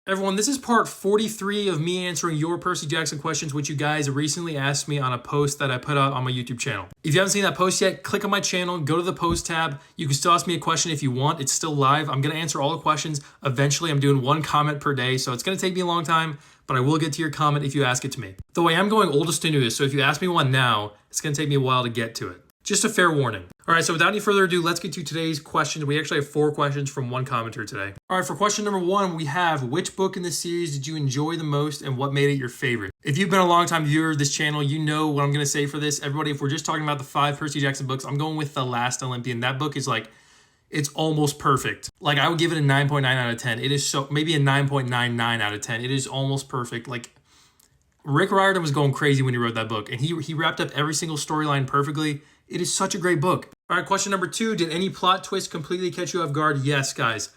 Everyone, this is part 43 of me answering your Percy Jackson questions, which you guys recently asked me on a post that I put out on my YouTube channel. If you haven't seen that post yet, click on my channel, go to the post tab. You can still ask me a question if you want. It's still live. I'm going to answer all the questions. Eventually, I'm doing one comment per day, so it's going to take me a long time, but I will get to your comment if you ask it to me. Though I am going oldest to newest, so if you ask me one now, it's going to take me a while to get to it. Just a fair warning. All right, so without any further ado, let's get to today's questions. We actually have 4 questions from one commenter today. All right, for question number 1, we have, which book in this series did you enjoy the most and what made it your favorite? If you've been a long-time viewer of this channel, you know what I'm going to say for this. Everybody, if we're just talking about the 5 Percy Jackson books, I'm going with The Last Olympian. That book is like, it's almost perfect. Like, I would give it a 9.9 out of 10. It is so, maybe a 9.99 out of 10. It is almost perfect. Like, Rick Riordan was going crazy when he wrote that book, and he wrapped up every single storyline perfectly. It is such a great book. All right, question number 2. Did any plot twist completely catch you off guard? Yes, guys.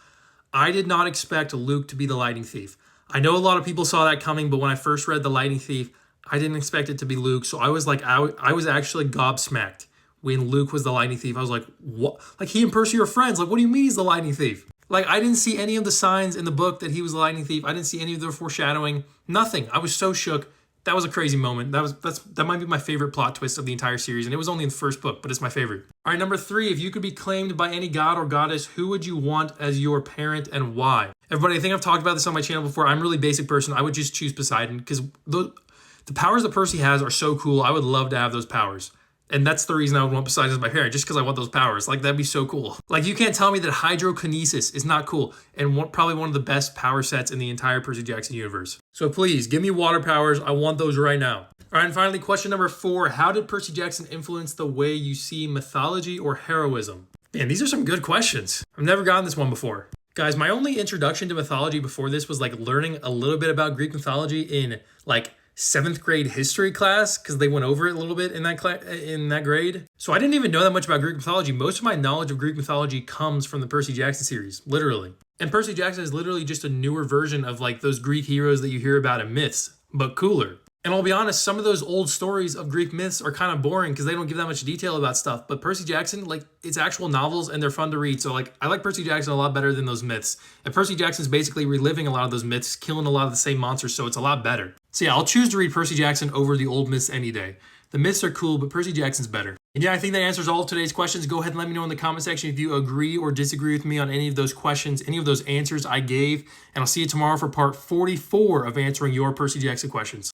I did not expect Luke to be the Lightning Thief. I know a lot of people saw that coming, but when I first read The Lightning Thief, I didn't expect it to be Luke. So I was like, I was actually gobsmacked when Luke was the Lightning Thief. I was like, what? Like, he and Percy are friends. Like, what do you mean he's the Lightning Thief? Like, I didn't see any of the signs in the book that he was the Lightning Thief. I didn't see any of the foreshadowing. Nothing. I was so shook. That was a crazy moment. That might be my favorite plot twist of the entire series, and it was only in the first book, but it's my favorite. All right, number 3, if you could be claimed by any god or goddess, who would you want as your parent and why? Everybody, I think I've talked about this on my channel before. I'm a really basic person. I would just choose Poseidon because the powers that Percy has are so cool. I would love to have those powers. And that's the reason I would want Poseidon as my parent, just because I want those powers. Like, that'd be so cool. Like, you can't tell me that hydrokinesis is not cool and probably one of the best power sets in the entire Percy Jackson universe. So please, give me water powers. I want those right now. All right, and finally, question number 4. How did Percy Jackson influence the way you see mythology or heroism? Man, these are some good questions. I've never gotten this one before. Guys, my only introduction to mythology before this was like learning a little bit about Greek mythology in like 7th grade history class, because they went over it a little bit in that grade. So I didn't even know that much about Greek mythology. Most of my knowledge of Greek mythology comes from the Percy Jackson series, literally. And Percy Jackson is literally just a newer version of like those Greek heroes that you hear about in myths, but cooler. And I'll be honest, some of those old stories of Greek myths are kind of boring because they don't give that much detail about stuff. But Percy Jackson, like, it's actual novels and they're fun to read. So like, I like Percy Jackson a lot better than those myths. And Percy Jackson's basically reliving a lot of those myths, killing a lot of the same monsters, so it's a lot better. So yeah, I'll choose to read Percy Jackson over the old myths any day. The myths are cool, but Percy Jackson's better. And yeah, I think that answers all of today's questions. Go ahead and let me know in the comment section if you agree or disagree with me on any of those questions, any of those answers I gave. And I'll see you tomorrow for part 44 of answering your Percy Jackson questions.